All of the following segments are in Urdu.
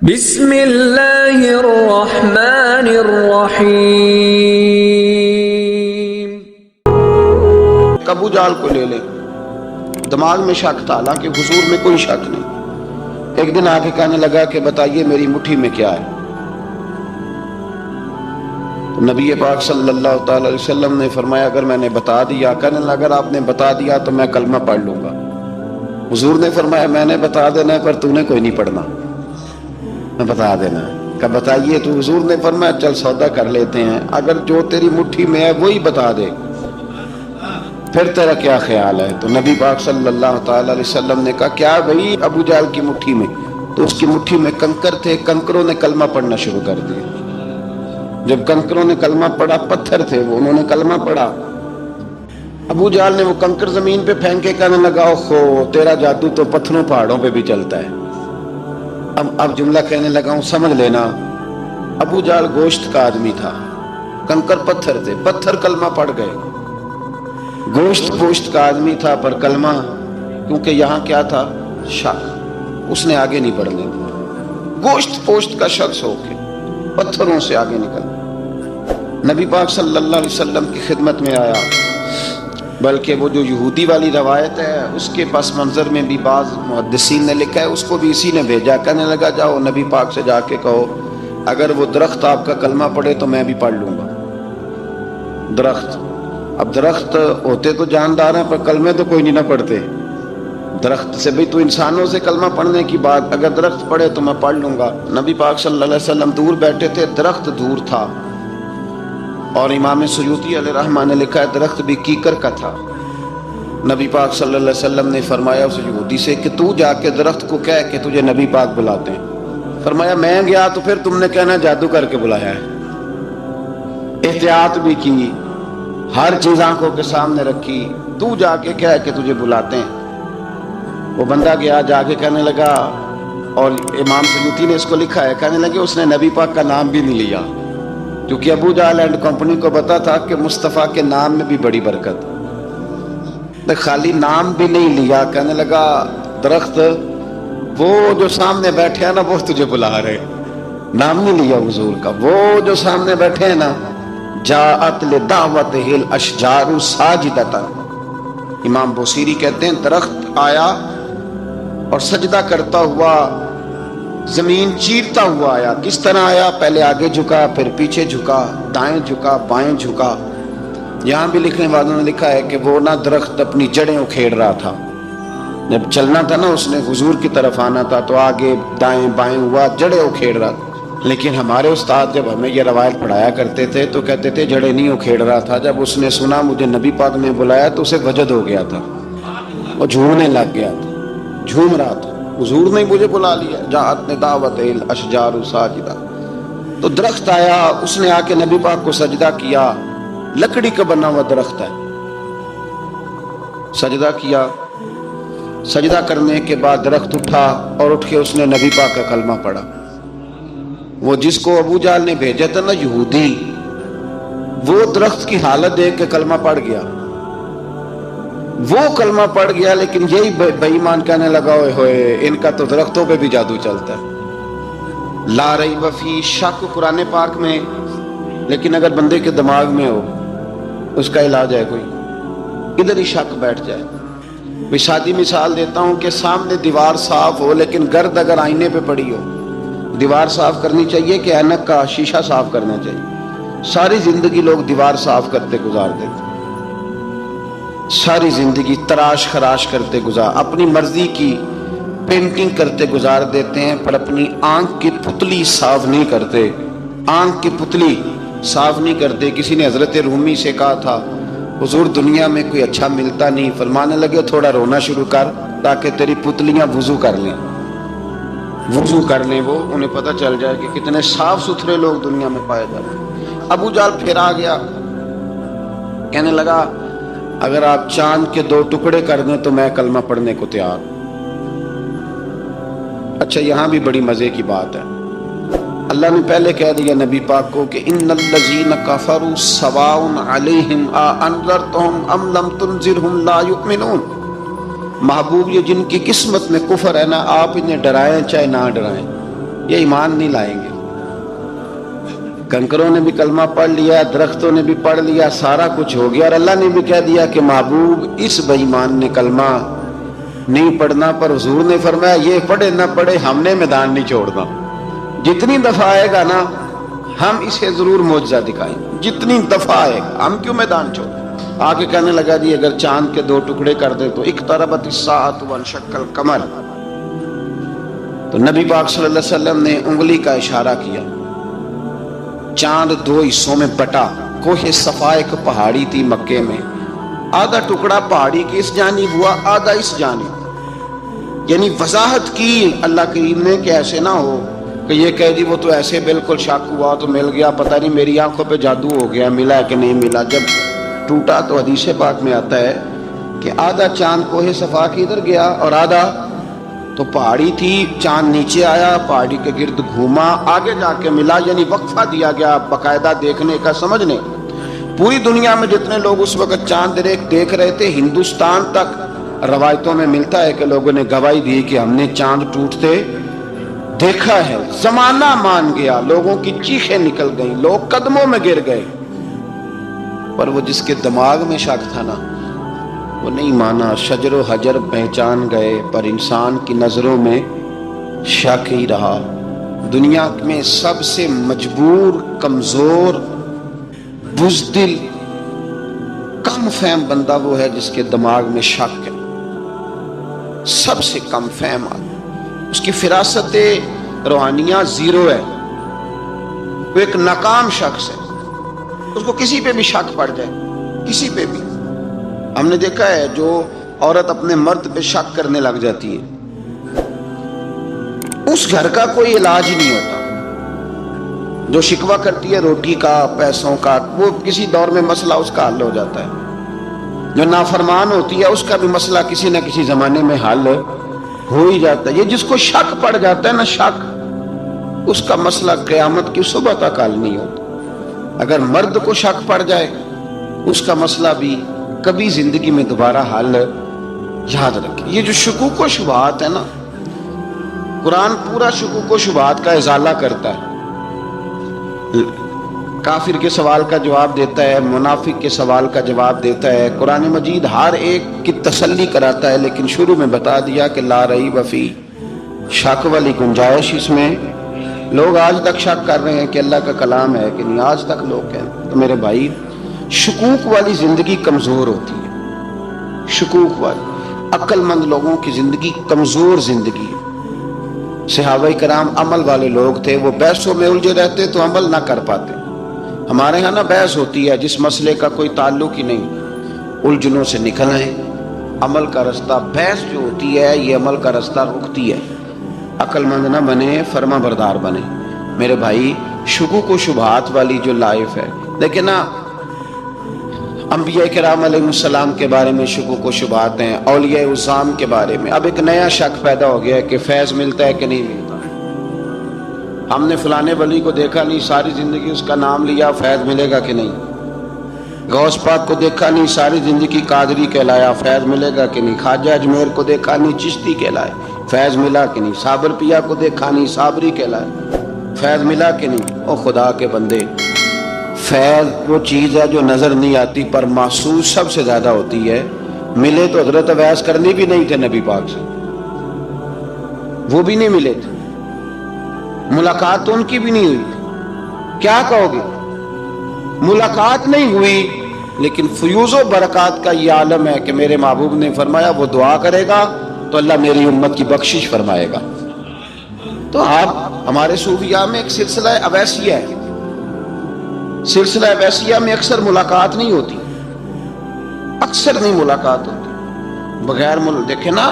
بسم اللہ الرحمن الرحیم۔ ابو جال کو لے لیں، دماغ میں شک تھا، حالانکہ حضور میں کوئی شک نہیں۔ ایک دن آ کے کہنے لگا کہ بتائیے میری مٹھی میں کیا ہے؟ تو نبی پاک صلی اللہ تعالی علیہ وسلم نے فرمایا اگر میں نے بتا دیا، کہنے لگا اگر آپ نے بتا دیا تو میں کلمہ پڑھ لوں گا۔ حضور نے فرمایا میں نے بتا دینا ہے پر تو نے کوئی نہیں پڑھنا، میں بتا دینا ہے۔ کہ بتائیے، تو حضور نے فرمایا چل سودا کر لیتے ہیں، اگر جو تیری مٹھی میں ہے وہی بتا دے پھر تیرا کیا خیال ہے؟ تو نبی پاک صلی اللہ تعالی علیہ وسلم نے کہا کیا بھئی ابو جہل کی مٹھی میں؟ تو اس کی مٹھی میں کنکر تھے، کنکروں نے کلمہ پڑھنا شروع کر دیا۔ جب کنکروں نے کلمہ پڑھا، پتھر تھے وہ، انہوں نے کلمہ پڑھا۔ ابو جہل نے وہ کنکر زمین پہ پھینکے کہنے لگا اوہو تیرا جادو تو پتھروں پہاڑوں پہ بھی چلتا ہے۔ اب جملہ کہنے لگا ہوں سمجھ لینا، ابو جہل گوشت کا آدمی تھا، کنکر پتھر تھے، پتھر کلمہ پڑھ گئے۔ گوشت پوشت کا آدمی تھا پر کلمہ، کیونکہ یہاں کیا تھا؟ شک، اس نے آگے نہیں بڑھنے دیا۔ گوشت پوشت کا شخص ہو کے پتھروں سے آگے نکل نبی پاک صلی اللہ علیہ وسلم کی خدمت میں آیا۔ بلکہ وہ جو یہودی والی روایت ہے اس کے پس منظر میں بھی بعض محدثین نے لکھا ہے، اس کو بھی اسی نے بھیجا، کہنے لگا جاؤ نبی پاک سے جا کے کہو اگر وہ درخت آپ کا کلمہ پڑھے تو میں بھی پڑھ لوں گا۔ درخت، اب درخت ہوتے تو جاندار ہیں پر کلمے تو کوئی نہیں نہ پڑھتے۔ درخت سے بھی تو انسانوں سے کلمہ پڑھنے کی بات، اگر درخت پڑھے تو میں پڑھ لوں گا۔ نبی پاک صلی اللہ علیہ وسلم دور بیٹھے تھے، درخت دور تھا، اور امام سیوطی علیہ رحمہ نے لکھا ہے درخت بھی کیکر کا تھا۔ نبی پاک صلی اللہ علیہ وسلم نے فرمایا اس یہودی سے کہ تو جا کے درخت کو کہہ کہ تجھے نبی پاک بلاتے ہیں۔ فرمایا میں گیا تو پھر تم نے کہنا جادو کر کے بلایا ہے۔ احتیاط بھی کی، ہر چیز آنکھوں کے سامنے رکھی، تو جا کے کہہ کہ تجھے بلاتے ہیں۔ وہ بندہ گیا، جا کے کہنے لگا، اور امام سیوطی نے اس کو لکھا ہے، کہنے لگے اس نے نبی پاک کا نام بھی نہیں لیا، کیونکہ ابو جہل اینڈ کمپنی کو پتا تھا کہ مصطفیٰ کے نام میں بھی بڑی برکت، خالی نام بھی نہیں لیا۔ کہنے لگا درخت وہ جو سامنے بیٹھے ہیں نا وہ تجھے بلا رہے، نام نہیں لیا حضور کا، وہ جو سامنے بیٹھے ہیں نا، جاءت لدعوتہ الاشجار ساجدۃ۔ امام بوصیری کہتے ہیں درخت آیا اور سجدہ کرتا ہوا، زمین چیرتا ہوا آیا۔ کس طرح آیا؟ پہلے آگے جھکا، پھر پیچھے جھکا، دائیں جھکا، بائیں جھکا۔ یہاں بھی لکھنے والوں نے لکھا ہے کہ وہ نہ درخت اپنی جڑیں اکھیڑ رہا تھا، جب چلنا تھا نا اس نے حضور کی طرف آنا تھا تو آگے دائیں بائیں ہوا، جڑیں اکھیڑ رہا تھا۔ لیکن ہمارے استاد جب ہمیں یہ روایت پڑھایا کرتے تھے تو کہتے تھے جڑیں نہیں اکھیڑ رہا تھا، جب اس نے سنا مجھے نبی پاک نے بلایا تو اسے وجد ہو گیا تھا، وہ جھومنے لگ گیا تھا، جھوم رہا تھا، حضور نے مجھے بلا لیا، جاءت لدعوتہ الاشجار ساجدہ۔ تو درخت آیا، اس نے آ کے نبی پاک کو سجدہ کیا، لکڑی کا بنا ہوا درخت ہے، سجدہ کیا۔ سجدہ کرنے کے بعد درخت اٹھا اور اٹھ کے اس نے نبی پاک کا کلمہ پڑھا۔ وہ جس کو ابو جہل نے بھیجا تھا نا یہودی، وہ درخت کی حالت دیکھ کے کلمہ پڑھ گیا، وہ کلمہ پڑھ گیا، لیکن یہی بے ایمان کہنے لگا اوئے ہوئے ان کا تو درختوں پہ بھی جادو چلتا ہے۔ لا ریب فی، شک قرآن پاک میں، لیکن اگر بندے کے دماغ میں ہو اس کا علاج ہے کوئی، ادھر ہی شک بیٹھ جائے۔ سادی مثال دیتا ہوں کہ سامنے دیوار صاف ہو لیکن گرد اگر آئینے پہ پڑی ہو، دیوار صاف کرنی چاہیے کہ اینک کا شیشہ صاف کرنا چاہیے؟ ساری زندگی لوگ دیوار صاف کرتے گزار دیتے، ساری زندگی تراش خراش کرتے گزار، اپنی مرضی کی پینٹنگ کرتے گزار دیتے ہیں، پر اپنی آنکھ کی پتلی صاف نہیں کرتے، آنکھ کی پتلی صاف نہیں کرتے۔ کسی نے حضرت رومی سے کہا تھا حضور دنیا میں کوئی اچھا ملتا نہیں، فرمانے لگے تھوڑا رونا شروع کر تاکہ تیری پتلیاں وضو کر لیں، وضو کر لیں، وہ انہیں پتہ چل جائے کہ کتنے صاف ستھرے لوگ دنیا میں پائے جاتے ہیں۔ ابو جہل پھر آ گیا، کہنے لگا اگر آپ چاند کے 2 ٹکڑے کر دیں تو میں کلمہ پڑھنے کو تیار۔ اچھا یہاں بھی بڑی مزے کی بات ہے، اللہ نے پہلے کہہ دیا نبی پاک کو کہ ان الذین کفروا سواء علیہم اانذرتہم ام لم تنذرہم لا یؤمنون۔ محبوب یہ جن کی قسمت میں کفر ہے نا، آپ انہیں ڈرائیں چاہے نہ ڈرائیں، یہ ایمان نہیں لائیں گے. کنکروں نے بھی کلمہ پڑھ لیا, درختوں نے بھی پڑھ لیا, سارا کچھ ہو گیا, اور اللہ نے بھی کہہ دیا کہ محبوب اس بے ایمان نے کلمہ نہیں پڑھنا, پر حضور نے فرمایا یہ پڑھے نہ پڑھے ہم نے میدان نہیں چھوڑنا. جتنی دفعہ آئے گا نا ہم اسے ضرور معجزہ دکھائیں, جتنی دفعہ آئے گا ہم کیوں میدان چھوڑیں. آگے کہنے لگا جی اگر چاند کے 2 ٹکڑے کر دے تو اقتربت الساعۃ وانشق القمر. تو نبی پاک صلی اللہ علیہ وسلم نے انگلی کا اشارہ کیا, چاند 2 حصوں میں بٹا. کوہ صفا ایک پہاڑی تھی مکے میں, آدھا ٹکڑا پہاڑی کی اس جانب ہوا, آدھا اس جانب. یعنی وضاحت کی اللہ کریم نے کہ ایسے نہ ہو کہ یہ کہہ دی وہ تو ایسے بالکل شک ہوا تو مل گیا, پتہ نہیں میری آنکھوں پہ جادو ہو گیا, ملا ہے کہ نہیں ملا. جب ٹوٹا تو حدیث پاک میں آتا ہے کہ آدھا چاند کوہ صفا کی ادھر گیا اور آدھا تو پہاڑی تھی, چاند نیچے آیا, پہاڑی کے گرد گھوما, آگے جا کے ملا. یعنی وقفہ دیا گیا باقاعدہ دیکھنے کا, سمجھنے. پوری دنیا میں جتنے لوگ اس وقت چاند دیکھ رہے تھے, ہندوستان تک روایتوں میں ملتا ہے کہ لوگوں نے گواہی دی کہ ہم نے چاند ٹوٹتے دیکھا ہے. زمانہ مان گیا, لوگوں کی چیخیں نکل گئیں, لوگ قدموں میں گر گئے. پر وہ جس کے دماغ میں شک تھا نا وہ نہیں مانا. شجر و حجر پہچان گئے پر انسان کی نظروں میں شک ہی رہا. دنیا میں سب سے مجبور, کمزور, بزدل, کم فہم بندہ وہ ہے جس کے دماغ میں شک ہے. سب سے کم فہم آدمی, اس کی فراست روحانیہ زیرو ہے, وہ ایک ناکام شخص ہے. اس کو کسی پہ بھی شک پڑ جائے, کسی پہ بھی. ہم نے دیکھا ہے جو عورت اپنے مرد پہ شک کرنے لگ جاتی ہے اس گھر کا کوئی علاج نہیں ہوتا. جو شکوہ کرتی ہے روٹی کا, پیسوں کا, وہ کسی دور میں مسئلہ اس کا حل ہو جاتا ہے. جو نافرمان ہوتی ہے اس کا بھی مسئلہ کسی نہ کسی زمانے میں حل ہو ہی جاتا ہے. یہ جس کو شک پڑ جاتا ہے نا, شک, اس کا مسئلہ قیامت کی صبح تک حل نہیں ہوتا. اگر مرد کو شک پڑ جائے اس کا مسئلہ بھی کبھی زندگی میں دوبارہ حل, یاد رکھیں. یہ جو شکوک و شبہات ہے نا, قرآن پورا شکوک و شبہات کا ازالہ کرتا ہے. کافر کے سوال کا جواب دیتا ہے, منافق کے سوال کا جواب دیتا ہے. قرآن مجید ہر ایک کی تسلی کراتا ہے, لیکن شروع میں بتا دیا کہ لا ریب فی, شک والی گنجائش اس میں. لوگ آج تک شک کر رہے ہیں کہ اللہ کا کلام ہے کہ نہیں, آج تک لوگ کہیں. تو میرے بھائی, شکوک والی زندگی کمزور ہوتی ہے. شکوک والی, عقل مند لوگوں کی زندگی کمزور زندگی ہے. صحابہ کرام عمل والے لوگ تھے, وہ بحثوں میں الجھے رہتے تو عمل نہ کر پاتے. ہمارے ہاں نا بحث ہوتی ہے جس مسئلے کا کوئی تعلق ہی نہیں, الجھنوں سے نکل آئے. عمل کا رستہ, بحث جو ہوتی ہے یہ عمل کا رستہ روکتی ہے. عقل مند نہ بنے, فرما بردار بنے. میرے بھائی, شکوک و شبہات والی جو لائف ہے, لیکن نا انبیاء کرام علیہ السلام کے بارے میں شکوک و شبہات ہیں, اولیاء عظام کے بارے میں. اب ایک نیا شک پیدا ہو گیا ہے کہ فیض ملتا ہے کہ نہیں ملتا. ہم نے فلانے ولی کو دیکھا نہیں, ساری زندگی اس کا نام لیا, فیض ملے گا کہ نہیں. غوث پاک کو دیکھا نہیں, ساری زندگی قادری کہلایا, فیض ملے گا کہ نہیں. خواجہ اجمیر کو دیکھا نہیں, چشتی کہلائے, فیض ملا کہ نہیں. صابر پیا کو دیکھا نہیں, صابری کہلائے, فیض ملا کہ نہیں. او خدا کے بندے, فیض وہ چیز ہے جو نظر نہیں آتی پر محسوس سب سے زیادہ ہوتی ہے. ملے تو حضرت اویس کرنی بھی نہیں تھے نبی پاک سے, وہ بھی نہیں ملے تھے, ملاقات تو ان کی بھی نہیں ہوئی تھی. کیا کہو گے, ملاقات نہیں ہوئی, لیکن فیوز و برکات کا یہ عالم ہے کہ میرے محبوب نے فرمایا وہ دعا کرے گا تو اللہ میری امت کی بخشش فرمائے گا. تو آپ ہمارے صوفیاء میں ایک سلسلہ اویسیہ ہے. سلسلہ اویسیہ میں اکثر ملاقات نہیں ہوتی, اکثر نہیں ملاقات ہوتی. بغیر دیکھیں نا,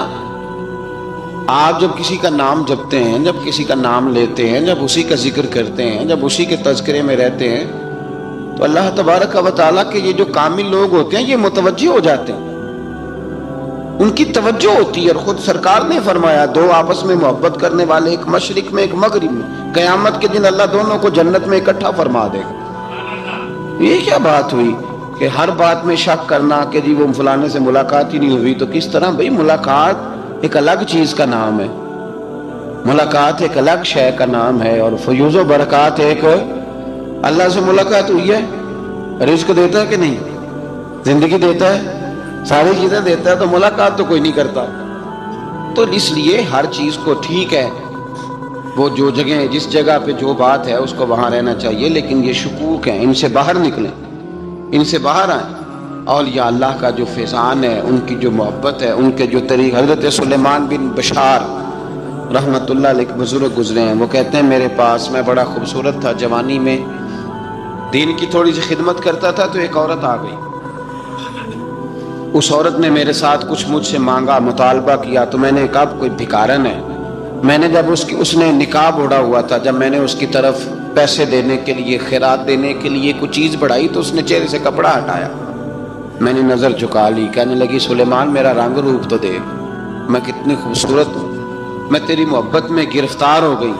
آپ جب کسی کا نام جپتے ہیں, جب کسی کا نام لیتے ہیں, جب اسی کا ذکر کرتے ہیں, جب اسی کے تذکرے میں رہتے ہیں, تو اللہ تبارک و تعالیٰ کے یہ جو کامل لوگ ہوتے ہیں یہ متوجہ ہو جاتے ہیں, ان کی توجہ ہوتی ہے. اور خود سرکار نے فرمایا, 2 آپس میں محبت کرنے والے, ایک مشرق میں ایک مغرب میں, قیامت کے دن اللہ دونوں کو جنت میں اکٹھا فرما دے گا. یہ کیا بات ہوئی کہ ہر بات میں شک کرنا کہ جی وہ فلانے سے ملاقات ہی نہیں ہوئی. تو کس طرح بھئی, ملاقات ایک الگ چیز کا نام ہے. ملاقات ایک الگ شے کا نام ہے، اور فیوز و برکات ایک اللہ سے ملاقات ہوئی ہے۔ رزق دیتا ہے کہ نہیں؟ زندگی دیتا ہے، ساری چیزیں دیتا ہے، تو ملاقات تو کوئی نہیں کرتا۔ تو اس لیے ہر چیز کو ٹھیک ہے، وہ جو جگہ جس جگہ پہ جو بات ہے اس کو وہاں رہنا چاہیے، لیکن یہ شکوک ہیں، ان سے باہر نکلیں، ان سے باہر آئیں۔ اولیاء اللہ کا جو فیضان ہے، ان کی جو محبت ہے، ان کے جو طریق، حضرت سلیمان بن بشار رحمت اللہ علیہ کے بزرگ گزرے ہیں، وہ کہتے ہیں میرے پاس، میں بڑا خوبصورت تھا جوانی میں، دین کی تھوڑی سی خدمت کرتا تھا، تو ایک عورت آ گئی، اس عورت نے میرے ساتھ کچھ مجھ سے مانگا، مطالبہ کیا، تو میں نے کہا کوئی بھکارن ہے۔ میں نے جب اس نے نقاب اوڑھا ہوا تھا، جب میں نے اس کی طرف پیسے دینے کے لیے، خیرات دینے کے لیے کوئی چیز بڑھائی، تو اس نے چہرے سے کپڑا ہٹایا، میں نے نظر جھکا لی، کہنے لگی سلیمان میرا رنگ روپ تو دیکھ، میں کتنی خوبصورت ہوں، میں تیری محبت میں گرفتار ہو گئی،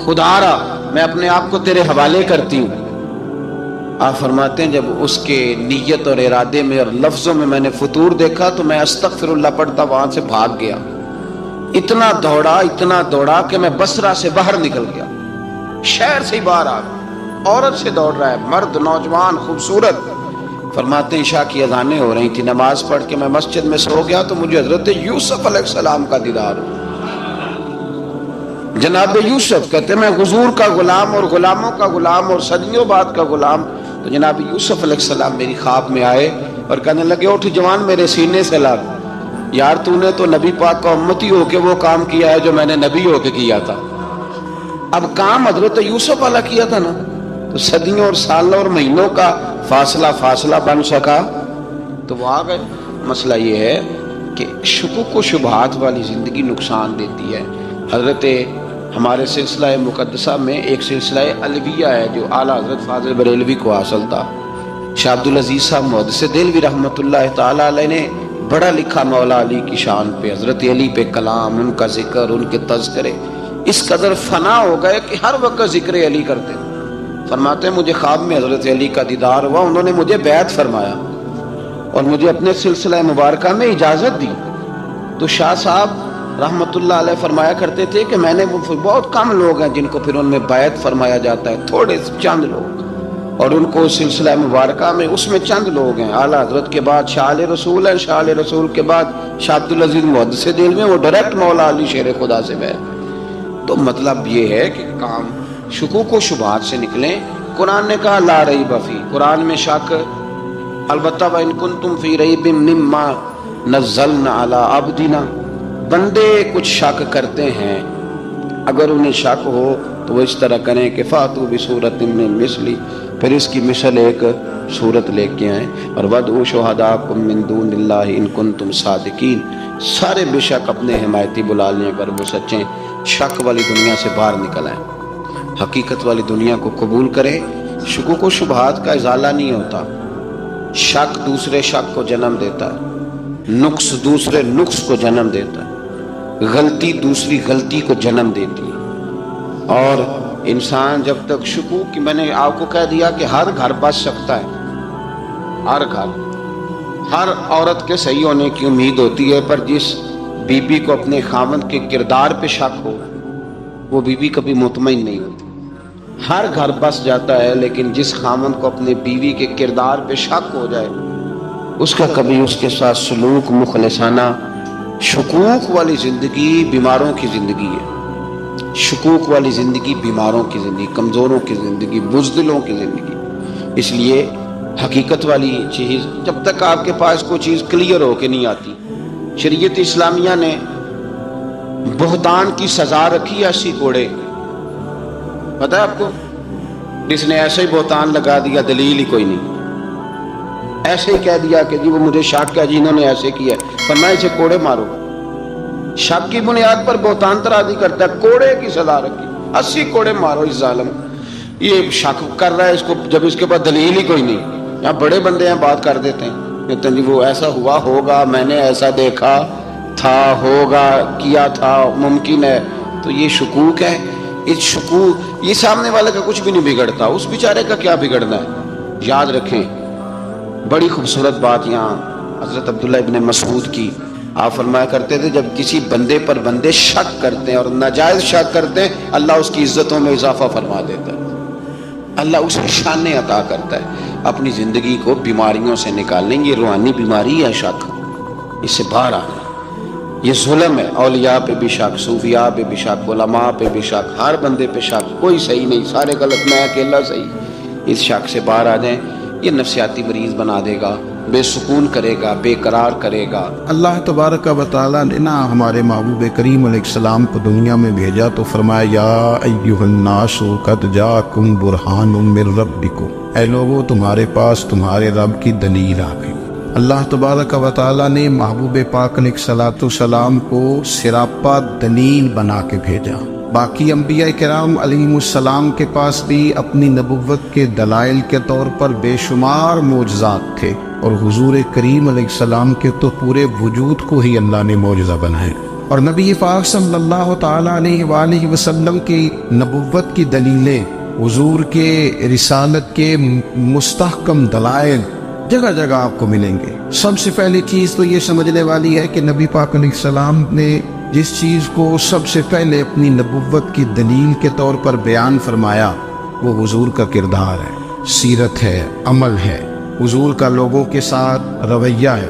خدا را میں اپنے آپ کو تیرے حوالے کرتی ہوں۔ آپ فرماتے ہیں جب اس کے نیت اور ارادے میں اور لفظوں میں نے فطور دیکھا، تو میں استغفر اللہ پڑھتا وہاں سے بھاگ گیا، اتنا دوڑا کہ میں بصرہ سے باہر نکل گیا، شہر سے ہی باہر آ گیا، عورت سے دوڑ رہا ہے، مرد، نوجوان، خوبصورت۔ فرماتے ہیں عشاء کی اذانیں ہو رہی تھی، نماز پڑھ کے میں مسجد میں سو گیا، تو مجھے حضرت یوسف علیہ السلام کا دیدار ہوا۔ جناب یوسف کہتے ہیں میں حضور کا غلام اور غلاموں کا غلام اور صدیوں بعد کا غلام، تو جناب یوسف علیہ السلام میری خواب میں آئے اور کہنے لگے اٹھ جوان، میرے سینے سے لگ، یار تو نے تو نبی پاک کا امتی ہو کے وہ کام کیا ہے جو میں نے نبی ہو کے کیا تھا۔ اب کام حضرت یوسف والا کیا تھا نا، تو صدیوں اور سالوں اور مہینوں کا فاصلہ بن سکا، تو وہ آ گئے۔ مسئلہ یہ ہے کہ شکوک و شبہات والی زندگی نقصان دیتی ہے۔ حضرت ہمارے سلسلہ مقدسہ میں ایک سلسلہ علویہ ہے جو اعلیٰ حضرت فاضل بریلوی کو حاصل تھا۔ شاہ عبدالعزیز صاحب محدث دہلوی رحمۃ اللہ تعالیٰ علیہ نے بڑا لکھا مولا علی کی شان پہ، حضرت علی پہ کلام، ان کا ذکر، ان کے تذکرے اس قدر فنا ہو گئے کہ ہر وقت ذکر علی کرتے ہیں۔ فرماتے ہیں مجھے خواب میں حضرت علی کا دیدار ہوا، انہوں نے مجھے بیعت فرمایا اور مجھے اپنے سلسلہ مبارکہ میں اجازت دی۔ تو شاہ صاحب رحمت اللہ علیہ فرمایا کرتے تھے کہ میں نے وہ بہت کم لوگ ہیں جن کو پھر ان میں بیعت فرمایا جاتا ہے، تھوڑے چند لوگ، اور ان کو سلسلہ مبارکہ میں اس میں چند لوگ ہیں۔ اعلیٰ حضرت کے بعد شاہ علیہ رسول ہیں، شاہ علیہ رسول کے بعد شاہ عبدالعزیز محدث دہلوی میں، وہ ڈائریکٹ مولا علی شیر خدا سے بیعت۔ تو مطلب یہ ہے کہ کام شکوک و شبہات سے نکلیں۔ قرآن نے کہا لا ریب فی، قرآن میں شک البتہ وَإِن كُنتُمْ فِي رَيْبٍ مِّمَّا نَزَّلْنَا عَلَىٰ عَبْدِنَا، بندے کچھ شک کرتے ہیں، اگر انہیں شک ہو تو وہ اس طرح کریں کہ فَأْتُوا بِسُورَةٍ مِّن مِّثْلِهِ، پھر اس کی مثل ایک صورت لے کے آئیں، اور وَادْعُوا شُهَدَاءَكُم مِّن دُونِ اللَّهِ إِن كُنتُمْ صَادِقِينَ، سارے بے شک اپنے حمایتی بلا لیں اگر وہ سچیں۔ شک والی دنیا سے باہر نکل آئیں، حقیقت والی دنیا کو قبول کریں۔ شکوک و شبہات کا ازالہ نہیں ہوتا، شک دوسرے شک کو جنم دیتا ہے، نقص دوسرے نقص کو جنم دیتا ہے، غلطی دوسری غلطی کو جنم دیتی ہے۔ اور انسان جب تک شکوک کی، میں نے آپ کو کہہ دیا کہ ہر گھر بس سکتا ہے، ہر گھر، ہر عورت کے صحیح ہونے کی امید ہوتی ہے، پر جس بی بی کو اپنے خاوند کے کردار پہ شک ہو وہ بی بی کبھی مطمئن نہیں ہوتی۔ ہر گھر بس جاتا ہے، لیکن جس خاوند کو اپنے بیوی کے کردار پہ شک ہو جائے اس کا کبھی اس کے ساتھ سلوک مخلصانہ۔ شکوک والی زندگی بیماروں کی زندگی ہے، شکوک والی زندگی بیماروں کی زندگی، کمزوروں کی زندگی، بزدلوں کی زندگی۔ اس لیے حقیقت والی چیز جب تک آپ کے پاس کوئی چیز کلیئر ہو کے نہیں آتی، شریعت اسلامیہ نے بہتان کی سزا رکھی ہے 80 کوڑے، پتہ ہے آپ کو؟ جس نے ایسے ہی بہتان لگا دیا، دلیل ہی کوئی نہیں، ایسے ہی کہہ دیا کہ جی وہ مجھے شک ہے جی انہوں نے ایسے کیا، فرمایا اسے کوڑے مارو۔ شک کی بنیاد پر بہتان ترازی کرتا ہے، کوڑے کی سزا رکھی، 80 کوڑے مارو اس ظالم۔ یہ شک کر رہا ہے اس کو، جب اس کے پاس دلیل ہی کوئی نہیں۔ یہاں بڑے بندے ہیں بات کر دیتے ہیں، کہتے ہیں جی وہ ایسا ہوا ہوگا، میں نے ایسا دیکھا تھا، ہوگا، کیا تھا، ممکن ہے۔ تو یہ شکوک ہے۔ اس شکوک، یہ سامنے والے کا کچھ بھی نہیں بگڑتا، اس بیچارے کا کیا بگڑنا ہے۔ یاد رکھیں بڑی خوبصورت بات یہاں حضرت عبداللہ ابن مسعود کی آپ فرمایا کرتے تھے جب کسی بندے پر بندے شک کرتے ہیں اور ناجائز شک کرتے ہیں اللہ اس کی عزتوں میں اضافہ فرما دیتا ہے، اللہ اسے شان عطا کرتا ہے۔ اپنی زندگی کو بیماریوں سے نکالنے، یہ روحانی بیماری ہے شک، اس سے باہر آنا، یہ ظلم ہے۔ اولیاء پہ بھی شک، صوفیاء پہ بھی شک، علماء پہ بھی شک، ہر بندے پہ شک، کوئی صحیح نہیں، سارے غلط، میں اکیلا صحیح۔ اس شک سے باہر آ جائیں، یہ نفسیاتی مریض بنا دے گا، بے سکون کرے گا، بے قرار کرے گا۔ اللہ تبارک و تعالیٰ نے نا ہمارے محبوب کریم علیہ السلام کو دنیا میں بھیجا تو فرمایا یا ایھا الناس قد جاءکم برہان من ربکم، اے لوگو تمہارے پاس تمہارے رب کی دلیل آ گئی۔ اللہ تبارک و تعالیٰ نے محبوب پاک علیہ السلام کو سراپا دلیل بنا کے بھیجا۔ باقی انبیاء کرام علیہم السلام کے پاس بھی اپنی نبوت کے دلائل کے طور پر بے شمار معجزات تھے، اور حضور کریم علیہ السلام کے تو پورے وجود کو ہی اللہ نے معجزہ بنایا۔ اور نبی پاک صلی اللہ تعالیٰ علیہ وآلہ وسلم کی نبوت کی دلیلیں، حضور کے رسالت کے مستحکم دلائل جگہ جگہ آپ کو ملیں گے۔ سب سے پہلی چیز تو یہ سمجھنے والی ہے کہ نبی پاک علیہ السلام نے جس چیز کو سب سے پہلے اپنی نبوت کی دلیل کے طور پر بیان فرمایا وہ حضور کا کردار ہے، سیرت ہے، عمل ہے، حضور کا لوگوں کے ساتھ رویہ ہے۔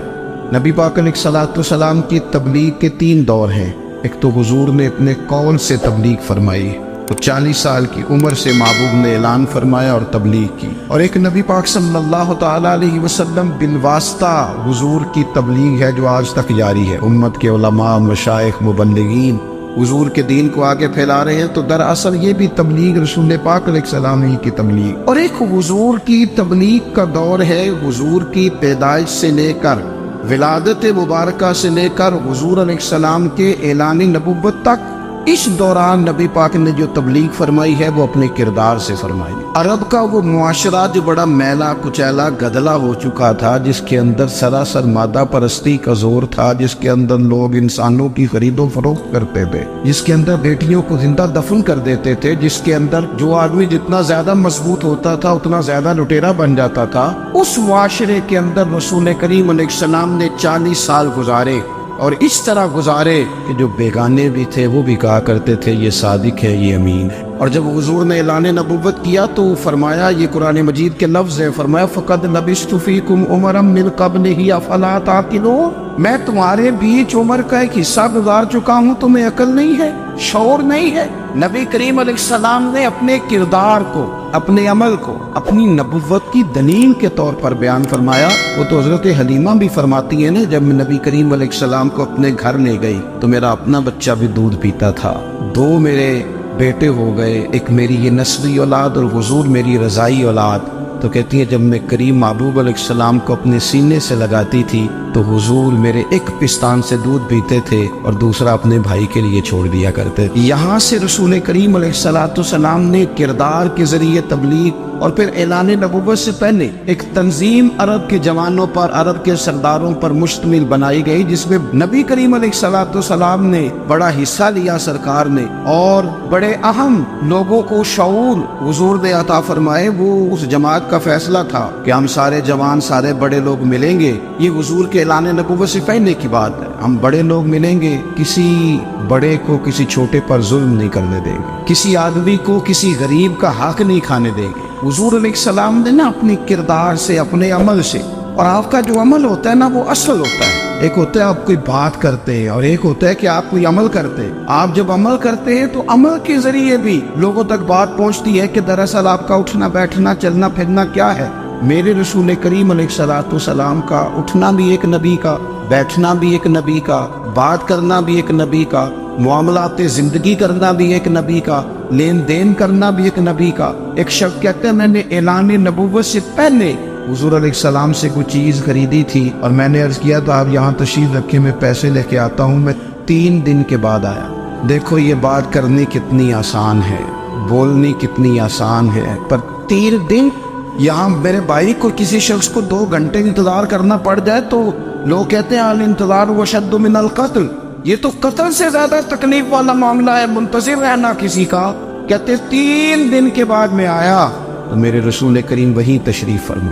نبی پاک علیہ السلام کی تبلیغ کے 3 دور ہیں۔ ایک تو حضور نے اپنے قول سے تبلیغ فرمائی، تو 40 سال کی عمر سے محبوب نے اعلان فرمایا اور تبلیغ کی، اور ایک نبی پاک صلی اللہ تعالیٰ علیہ وسلم بالواسطہ حضور کی تبلیغ ہے جو آج تک جاری ہے۔ امت کے علماء، مشائخ، مبلغین حضور کے دین کو آگے پھیلا رہے ہیں، تو دراصل یہ بھی تبلیغ رسول پاک علیہ السلام ہی کی تبلیغ۔ اور ایک حضور کی تبلیغ کا دور ہے حضور کی پیدائش سے لے کر ولادت مبارکہ سے لے کر حضور علیہ السلام کے اعلان نبوت تک۔ اس دوران نبی پاک نے جو تبلیغ فرمائی ہے وہ اپنے کردار سے فرمائی۔ عرب کا وہ معاشرہ جو بڑا میلا کچیلا گدلا ہو چکا تھا، جس کے اندر سراسر مادہ پرستی کا زور تھا، جس کے اندر لوگ انسانوں کی خرید و فروخت کرتے تھے، جس کے اندر بیٹیوں کو زندہ دفن کر دیتے تھے، جس کے اندر جو آدمی جتنا زیادہ مضبوط ہوتا تھا اتنا زیادہ لٹیرا بن جاتا تھا، اس معاشرے کے اندر رسول کریم علیہ السلام نے 40 سال گزارے، اور اس طرح گزارے کہ جو بیگانے بھی تھے وہ بھی کہا کرتے تھے یہ صادق ہے، یہ امین ہے۔ اور جب حضور نے اعلان نبوت کیا تو فرمایا، یہ قرآن مجید کے لفظ ہیں، فرمایا فَقَدْ لَبِثْتُ فِيكُمْ عُمَرًا مِّن قَبْلِهِ أَفَلَا تَعْقِلُونَ، میں تمہارے بیچ عمر کا ایک حصہ گزار چکا ہوں، تمہیں عقل نہیں ہے، شعور نہیں ہے۔ نبی کریم علیہ السلام نے اپنے کردار کو، اپنے عمل کو اپنی نبوت کی دلیل کے طور پر بیان فرمایا۔ وہ تو حضرت حلیمہ بھی فرماتی ہے نا، جب میں نبی کریم علیہ السلام کو اپنے گھر لے گئی تو میرا اپنا بچہ بھی دودھ پیتا تھا، 2 میرے بیٹے ہو گئے، ایک میری یہ نسبی اولاد اور حضور میری رضائی اولاد۔ تو کہتی ہے جب میں کریم محبوب علیہ السلام کو اپنے سینے سے لگاتی تھی تو حضور میرے ایک پستان سے دودھ پیتے تھے اور دوسرا اپنے بھائی کے لیے چھوڑ دیا کرتے۔ یہاں سے رسول کریم علیہ السلام نے کردار کے ذریعے تبلیغ اور پھر اعلان نبوت سے پہلے ایک تنظیم عرب کے جوانوں پر، عرب کے سرداروں پر مشتمل بنائی گئی، جس میں نبی کریم علیہ السلام نے بڑا حصہ لیا سرکار نے، اور بڑے اہم لوگوں کو شعور حضور نے عطا فرمائے۔ وہ اس جماعت کا فیصلہ تھا کہ ہم سارے جوان، سارے بڑے لوگ ملیں گے، یہ حضور کے اعلان نبوت سے پہلے کی بات ہے، ہم بڑے لوگ ملیں گے، کسی بڑے کو کسی چھوٹے پر ظلم نہیں کرنے دیں گے، کسی آدمی کو کسی غریب کا حق نہیں کھانے دیں گے۔ حضور علیہ السلام نے نا اپنی کردار سے، اپنے عمل سے، اور آپ کا جو عمل ہوتا ہے نا وہ اصل ہوتا ہے، ایک ہوتا ہے آپ کوئی بات کرتے ہیں اور ایک ہوتا ہے کہ آپ کوئی عمل کرتے ہیں۔ آپ جب عمل کرتے ہیں تو عمل کے ذریعے بھی لوگوں تک بات پہنچتی ہے کہ دراصل آپ کا اٹھنا بیٹھنا چلنا پھرنا کیا ہے۔ میرے رسول کریم علیہ السلام کا اٹھنا بھی ایک نبی کا، بیٹھنا بھی ایک نبی کا، بات کرنا بھی ایک نبی کا، معاملات زندگی کرنا بھی ایک نبی کا، لین دین کرنا بھی ایک نبی کا۔ ایک شخص کہتے ہیں میں نے اعلان نبوت سے پہلے حضور علیہ السلام سے کوئی چیز خریدی تھی اور میں نے عرض کیا تو آپ یہاں تشریف رکھے، میں پیسے لے کے آتا ہوں، میں 3 دن کے بعد آیا۔ دیکھو یہ بات کرنی کتنی آسان ہے، بولنی کتنی آسان ہے، پر 3 دن یہاں میرے بھائی کو کسی شخص کو 2 گھنٹے انتظار کرنا پڑ جائے تو لوگ کہتے ہیں الانتظار وشد من القتل، یہ تو قتل سے زیادہ تکلیف والا معاملہ ہے، منتظر رہنا کسی کا۔ کہتے 3 دن کے بعد میں آیا تو میرے رسول کریم وہیں تشریف فرما،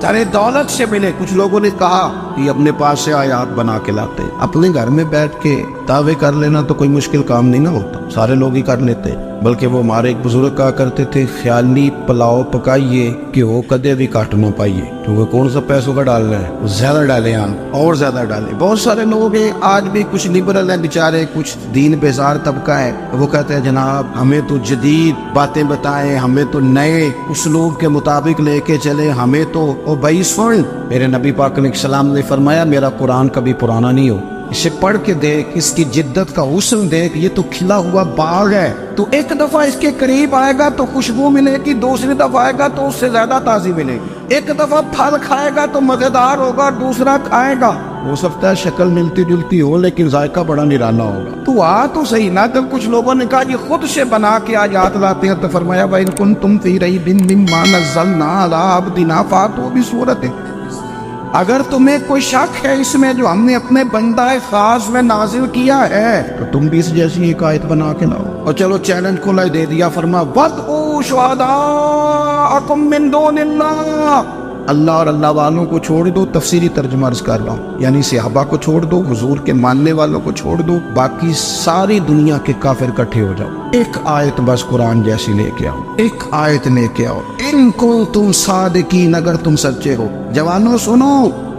چاہے دولت سے ملے. کچھ لوگوں نے کہا کہ اپنے پاس سے آیات بنا کے لاتے. اپنے گھر میں بیٹھ کے دعوے کر لینا تو کوئی مشکل کام نہیں نہ ہوتا, سارے لوگ ہی کر لیتے. بلکہ وہ ہمارے ایک بزرگ کہا کرتے تھے, خیالی پلاؤ پکائیے کہ وہ کدے بھی کاٹ نہ پائیے, کیونکہ کون سا پیسوں کا ڈالنا ہے, زیادہ ڈالیں آپ اور زیادہ ڈالیں. بہت سارے لوگ ہیں آج بھی, کچھ لبرل ہیں بیچارے, کچھ دین بیزار طبقہ ہے, وہ کہتے ہیں جناب ہمیں تو جدید باتیں بتائیں, ہمیں تو نئے اسلوب کے مطابق لے کے چلے, ہمیں تو او بھائی سن, میرے نبی پاک علیہ السلام نے فرمایا میرا قرآن کبھی پرانا نہیں ہو, اسے پڑھ کے دیکھ, اس کی جدت کا حسن دیکھ, یہ تو کھلا ہوا باغ ہے. تو ایک دفعہ اس کے قریب آئے گا تو خوشبو ملے گی, دوسری دفعہ آئے گا تو اس سے زیادہ تازی ملے گی. ایک دفعہ پھل کھائے گا تو مزیدار ہوگا, دوسرا کھائے گا ہو سکتا ہے شکل ملتی جلتی ہو لیکن ذائقہ بڑا نرالا ہوگا. تو تو صحیح نا. جب کچھ لوگوں نے کہا یہ خود سے بنا کے آیات لاتے ہیں تو فرمایا وَإِن كُنتُمْ فِي رَيْبٍ مِّمَّا نَزَّلْنَا عَلَىٰ عَبْدِنَا فَأْتُوا بِسُورَةٍ, اگر تمہیں کوئی شک ہے اس میں جو ہم نے اپنے بندہ خاص میں نازل کیا ہے تو تم بھی اس جیسی ایک آیت بنا کے لاؤ. اور چلو چیلنج کھلا دے دیا, فرما وَادْعُوا شُهَدَاءَكُم مِّن دُونِ اللَّهِ, اللہ اور اللہ والوں کو چھوڑ دو. تفسیری ترجمہ عرض کر رہا ہوں, یعنی صحابہ کو چھوڑ دو, حضور کے ماننے والوں کو چھوڑ دو, باقی ساری دنیا کے کافر اکٹھے ہو جاؤ, ایک آیت بس قرآن جیسی لے کے آؤ, ایک آیت لے کے آؤ. ان کنتم صادقین, اگر تم سچے ہو. جوانوں سنو,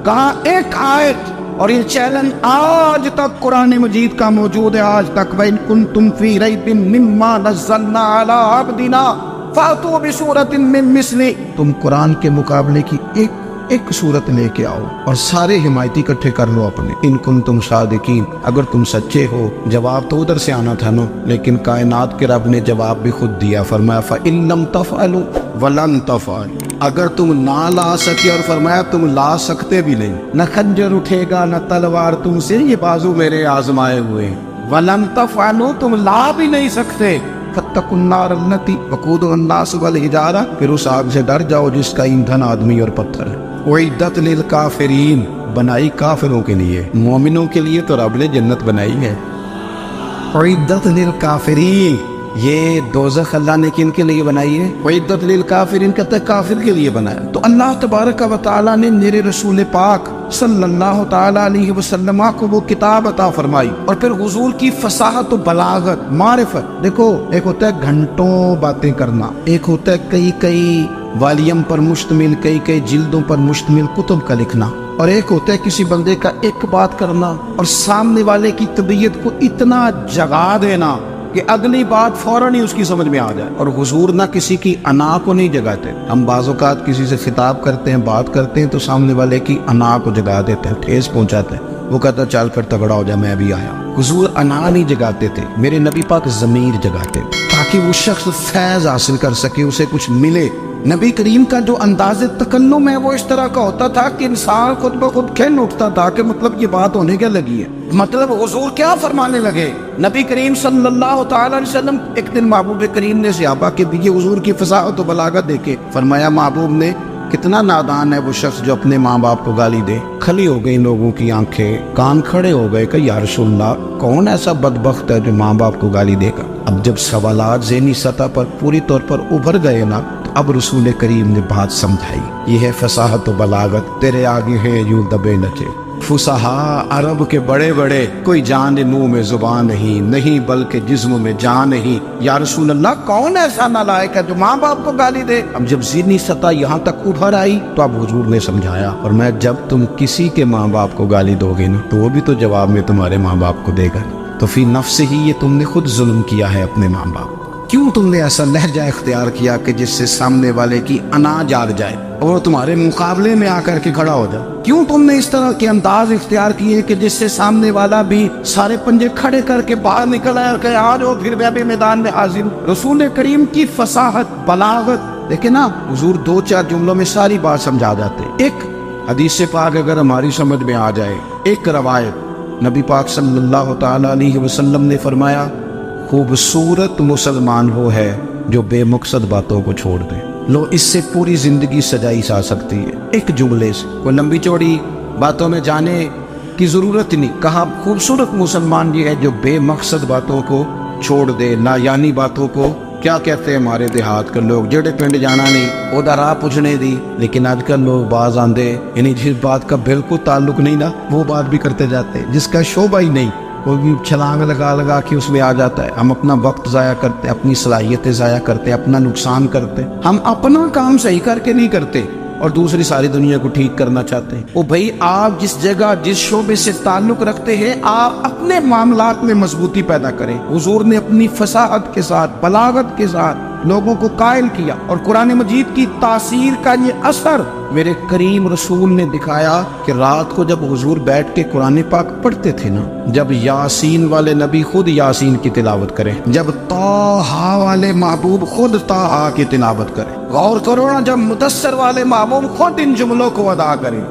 کہا ایک آیت, اور یہ چیلنج آج تک قرآن مجید کا موجود ہے, آج تک. وَإِن كُنتُمْ فِي رَيْبٍ مِّمَّا نَزَّلْنَا عَلَىٰ عَبْدِنَا فَأْتُوا بِسُورَةٍ مِّن مِّثْلِهِ, تم قرآن کے مقابلے کی ایک صورت لے کے آؤ اور سارے حمایتی اکٹھے کر لو اپنے. ان کنتم صادقین, اگر تم سچے ہو. جواب تو ادھر سے آنا تھا نا, لیکن کائنات کے رب نے جواب بھی خود دیا, فرمایا فَإِن لَّمْ تَفْعَلُوا وَلَن تَفْعَلُوا, اگر تم نہ لا سکے, اور فرمایا تم لا سکتے بھی نہیں, نہ خنجر اٹھے گا نہ تلوار تم سے, یہ بازو میرے آزمائے ہوئے ہیں. وَلَن تَفْعَلُوا, تم لا بھی نہیں سکتے. فَاتَّقُوا النَّارَ الَّتِي وَقُودُهَا النَّاسُ وَالْحِجَارَةُ, پھر اس آگ سے ڈر جاؤ جس کا ایندھن آدمی اور پتھر ہے. اعدت للکافرین, بنائی کافروں کے لیے, مومنوں کے لیے تو رب نے جنت بنائی ہے. اعدت للکافرین, یہ دوزخ اللہ نے کن کے لیے بنائی ہے؟ اعدت للکافرین کہتا ہے کافر کے لیے بنایا. تو اللہ تبارک و تعالیٰ نے میرے رسول پاک صلی اللہ تعالیٰ علیہ وسلم کو وہ کتاب عطا فرمائی, اور پھر حضور کی فصاحت و بلاغت, معرفت. دیکھو ایک ہوتا ہے گھنٹوں باتیں کرنا, ایک ہوتا ہے کئی والیم پر مشتمل, کئی جلدوں پر مشتمل کتب کا لکھنا, اور ایک ہوتا ہے کسی بندے کا ایک بات کرنا اور سامنے والے کی طبیعت کو اتنا جگا دینا کہ اگلی بات فوراً ہی اس کی سمجھ میں آ جائے. اور حضور نہ کسی کی انا کو نہیں جگاتے. ہم بعض اوقات کسی سے خطاب کرتے ہیں, بات کرتے ہیں تو سامنے والے کی انا کو جگا دیتے ہیں, ٹھیس پہنچاتے ہیں, وہ کہتا چل کر تگڑا ہو جا میں بھی آیا. حضور انا نہیں جگاتے تھے, میرے نبی پاک ضمیر جگاتے تاکہ وہ شخص فیض حاصل کر سکے, اسے کچھ ملے. نبی کریم کا جو انداز تکلم ہے وہ اس طرح کا ہوتا تھا کہ انسان خود بخود کھل اٹھتا تھا کہ مطلب یہ بات ہونے کیا لگی ہے, مطلب حضور کیا فرمانے لگے. نبی کریم صلی اللہ تعالی علیہ وسلم, ایک دن محبوب کریم نے صحابہ کے دیے حضور کی فصاحت و بلاغت دیکھے, فرمایا محبوب نے کتنا نادان ہے وہ شخص جو اپنے ماں باپ کو گالی دے. کھلی ہو گئی لوگوں کی آنکھیں, کان کھڑے ہو گئے کہ یا رسول اللہ کون ایسا بدبخت ہے جو ماں باپ کو گالی دے گا. اب جب سوالات ذہنی سطح پر پوری طور پر ابھر گئے نا, اب رسول کریم نے بات سمجھائی. یہ ہے فصاحت و بلاغت, تیرے آگے ہے یوں دبے نچے. فصحا عرب کے بڑے بڑے, کوئی جان منہ میں زبان نہیں بلکہ جسم میں جان نہیں. یا رسول اللہ کون ایسا نالائق ہے جو ماں باپ کو گالی دے. اب جب ذہنی سطح یہاں تک ابھر آئی تو اب حضور نے سمجھایا, اور میں جب تم کسی کے ماں باپ کو گالی دو گے نا تو وہ بھی تو جواب میں تمہارے ماں باپ کو دے گا. تو فی نفس ہی یہ تم نے خود ظلم کیا ہے اپنے ماں باپ. کیوں تم نے ایسا لہجہ اختیار کیا کہ جس سے سامنے والے کی انا جاگ جائے اور وہ تمہارے مقابلے میں آ کر کے کھڑا ہو جائے؟ کیوں تم نے اس طرح کے انداز اختیار کیے کہ جس سے سامنے والا بھی سارے پنجے کھڑے کر کے باہر نکل آئے اور کہے آ جاؤ پھر میں بھی میدان میں حاضر ہوں. رسول کریم کی فصاحت بلاغت دیکھیں نا, حضور 2-4 جملوں میں ساری بات سمجھا جاتے. ایک حدیث پاک اگر ہماری سمجھ میں آ جائے, ایک روایت نبی پاک صلی اللہ تعالی علیہ وسلم نے فرمایا خوبصورت مسلمان وہ ہے جو بے مقصد باتوں کو چھوڑ دے. لو اس سے پوری زندگی سجائی جا سکتی ہے ایک جملے سے. کوئی لمبی چوڑی باتوں میں جانے کی ضرورت نہیں. کہا خوبصورت مسلمان یہ ہے جو بے مقصد باتوں کو چھوڑ دے, لا یعنی باتوں کو کیا کہتے ہیں ہمارے دیہات کے لوگ جڑے پنڈ جانا نہیں وہ راہ پوچھنے دی، لیکن آج کل لوگ باز آندے یعنی جس بات کا بالکل تعلق نہیں نا وہ بات بھی کرتے جاتے، جس کا شعبہ ہی نہیں وہ بھی چھلانگ لگا لگا کے اس میں آ جاتا ہے۔ ہم اپنا وقت ضائع کرتے، اپنی صلاحیتیں ضائع کرتے، اپنا نقصان کرتے، ہم اپنا کام صحیح کر کے نہیں کرتے اور دوسری ساری دنیا کو ٹھیک کرنا چاہتے ہیں۔ وہ بھائی آپ جس جگہ جس شعبے سے تعلق رکھتے ہیں آپ اپنے معاملات میں مضبوطی پیدا کریں۔ حضور نے اپنی فصاحت کے ساتھ بلاغت کے ساتھ لوگوں کو قائل کیا، اور قرآن مجید کی تاثیر کا یہ اثر میرے کریم رسول نے دکھایا کہ رات کو جب حضور بیٹھ کے قرآن پاک پڑھتے تھے نا، جب یاسین والے نبی خود یاسین کی تلاوت کریں، جب طٰہٰ والے محبوب خود طٰہٰ کی تلاوت کریں، غور کرو نا جب مدثر والے محبوب خود ان جملوں کو ادا کریں۔